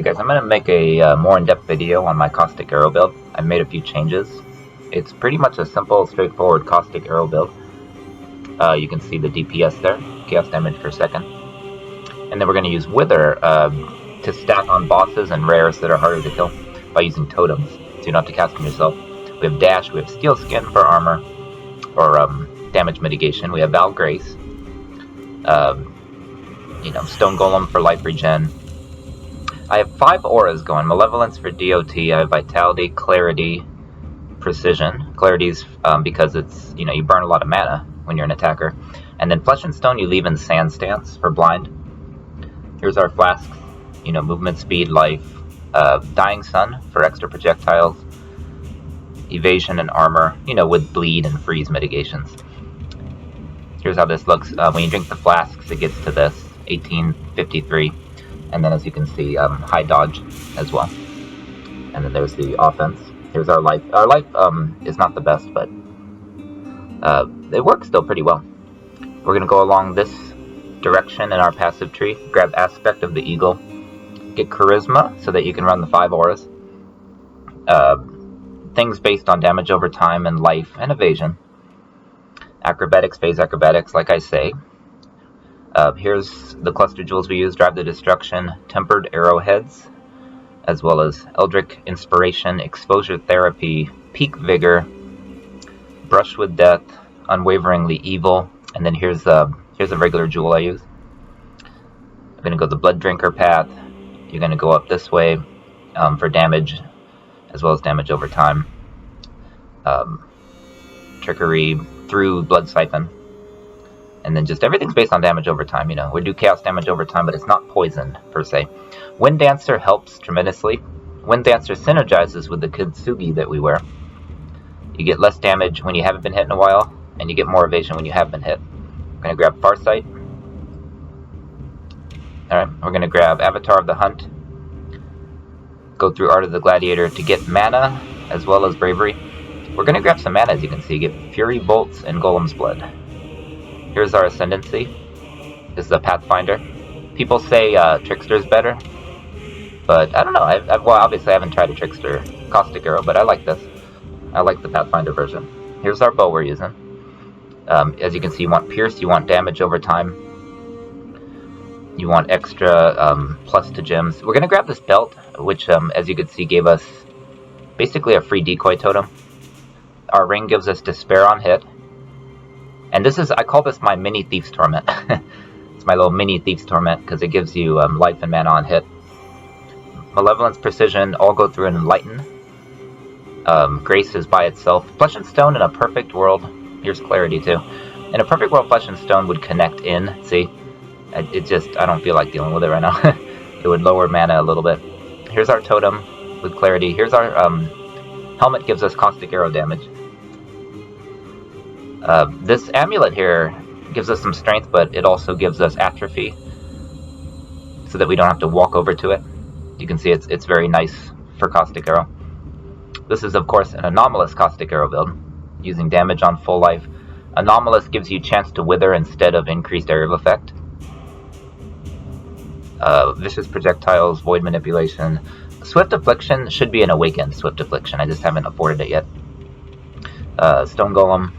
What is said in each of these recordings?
guys, I'm going to make a more in-depth video on my Caustic Arrow build. I've made a few changes. It's pretty much a simple, straightforward Caustic Arrow build. You can see the DPS there, chaos damage per second. And then we're going to use Wither to stack on bosses and rares that are harder to kill by using totems, so you don't have to cast them yourself. We have Dash, we have Steel Skin for armor, or damage mitigation. We have Val Grace, Stone Golem for life regen. I have 5 auras going. Malevolence for DOT, I have Vitality, Clarity, Precision. Clarity's because it's, you burn a lot of mana when you're an attacker. And then Flesh and Stone you leave in Sand Stance for blind. Here's our flasks, movement speed, life. Dying Sun for extra projectiles. Evasion and armor, with bleed and freeze mitigations. Here's how this looks. When you drink the flasks, it gets to this, 1853. And then as you can see, high dodge as well. And then there's the offense. Here's our life. Our life is not the best, but it works still pretty well. We're going to go along this direction in our passive tree. Grab Aspect of the Eagle. Get Charisma so that you can run the 5 auras. Things based on damage over time and life and evasion. Acrobatics, phase acrobatics, like I say. Here's the cluster jewels we use. Drive the Destruction, Tempered Arrowheads, as well as Eldritch Inspiration, Exposure Therapy, Peak Vigor, Brush with Death, Unwaveringly Evil, and then here's a regular jewel I use. I'm going to go the Blood Drinker path. You're going to go up this way for damage, as well as damage over time. Trickery through Blood Siphon. And then just everything's based on damage over time, We do chaos damage over time, but it's not poison, per se. Wind Dancer helps tremendously. Wind Dancer synergizes with the Kintsugi that we wear. You get less damage when you haven't been hit in a while, and you get more evasion when you have been hit. We're going to grab Farsight. Alright, we're going to grab Avatar of the Hunt. Go through Art of the Gladiator to get mana, as well as Bravery. We're going to grab some mana, as you can see. Get Fury Bolts and Golem's Blood. Here's our Ascendancy. This is a Pathfinder. People say Trickster's better, but I don't know. Well, obviously I haven't tried a Trickster Caustic Arrow, but I like this. I like the Pathfinder version. Here's our bow we're using. As you can see, you want Pierce, you want damage over time. You want extra plus to gems. We're going to grab this belt, which, as you can see, gave us basically a free decoy totem. Our ring gives us Despair on hit. And this is, I call this my mini Thief's Torment. It's my little mini Thief's Torment because it gives you life and mana on hit. Malevolence, Precision, all go through and Enlighten. Grace is by itself. Flesh and Stone in a perfect world. Here's Clarity too. In a perfect world, Flesh and Stone would connect in. See? It just, I don't feel like dealing with it right now. It would lower mana a little bit. Here's our totem with Clarity. Here's our helmet, gives us Caustic Arrow damage. This amulet here gives us some strength, but it also gives us atrophy, so that we don't have to walk over to it. You can see it's very nice for Caustic Arrow. This is, of course, an Anomalous Caustic Arrow build, using damage on full life. Anomalous gives you chance to wither instead of increased area of effect. Vicious Projectiles, Void Manipulation. Swift Affliction should be an Awakened Swift Affliction. I just haven't afforded it yet. Stone Golem.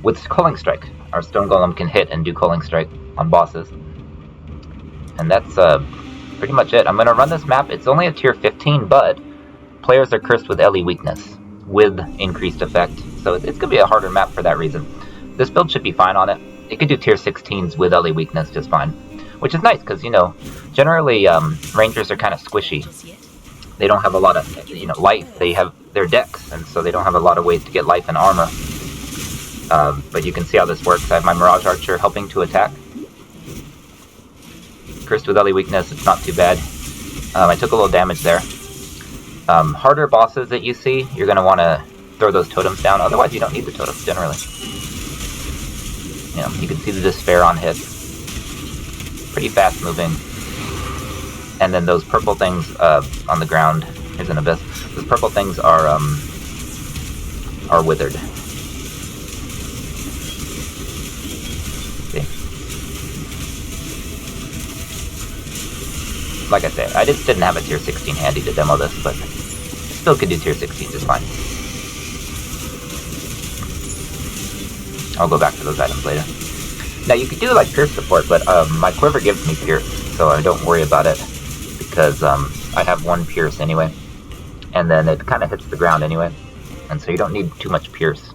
With Culling Strike, our Stone Golem can hit and do Culling Strike on bosses. And that's pretty much it. I'm going to run this map. It's only a tier 15, but players are cursed with LE weakness with increased effect. So it's going to be a harder map for that reason. This build should be fine on it. It could do tier 16s with LE weakness just fine. Which is nice because, generally Rangers are kind of squishy. They don't have a lot of, life. They have their decks, and so they don't have a lot of ways to get life and armor. But you can see how this works. I have my Mirage Archer helping to attack. Cursed with LE weakness, it's not too bad. I took a little damage there. Harder bosses that you see, you're going to want to throw those totems down. Otherwise, you don't need the totems, generally. You can see the Despair on hit. Pretty fast moving. And then those purple things on the ground. Here's an Abyss. Those purple things are withered. like I say, I just didn't have a tier 16 handy to demo this, but still could do tier 16 just fine. I'll go back to those items later. Now you could do like Pierce support, but my quiver gives me Pierce, so I don't worry about it, because I have 1 Pierce anyway, and then it kind of hits the ground anyway, and so you don't need too much Pierce.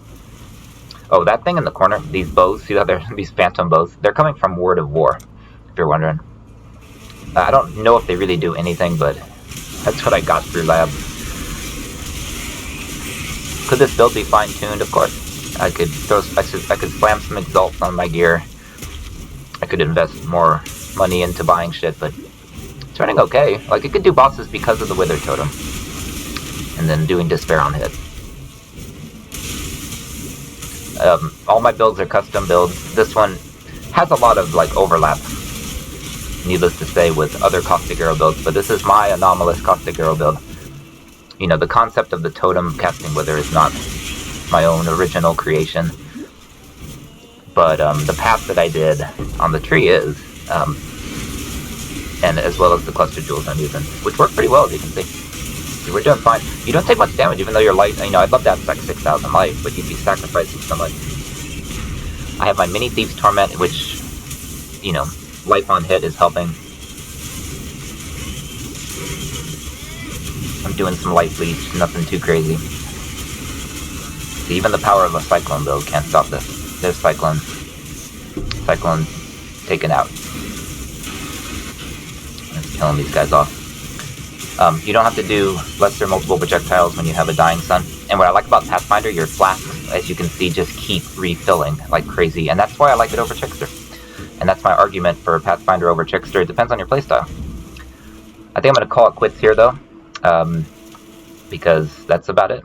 Oh, that thing in the corner, these bows, see how they're these phantom bows? They're coming from Word of War, if you're wondering. I don't know if they really do anything, but that's what I got through lab. Could this build be fine-tuned? Of course. I could slam some exalts on my gear. I could invest more money into buying shit, but it's running okay. Like, it could do bosses because of the Wither Totem, and then doing Despair on hit. All my builds are custom builds. This one has a lot of like overlap, needless to say, with other Caustic Arrow builds, but this is my Anomalous Caustic Arrow build. You know, the concept of the totem casting Wither is not my own original creation, but the path that I did on the tree is, and as well as the cluster jewels I'm using, which work pretty well, as you can see. We're doing fine. You don't take much damage, even though you're light. You know, I'd love to have like 6,000 life, but you'd be sacrificing so much. I have my Mini Thief's Torment, which, you know, life on hit is helping. I'm doing some light bleach, nothing too crazy. See, even the power of a Cyclone build can't stop this. There's Cyclone. Cyclone taken out. Let's killing these guys off. You don't have to do lesser multiple projectiles when you have a dying sun. And what I like about Pathfinder, your flasks, as you can see, just keep refilling like crazy. And that's why I like it over Trickster. And that's my argument for Pathfinder over Trickster. It depends on your playstyle. I think I'm going to call it quits here, though, because that's about it.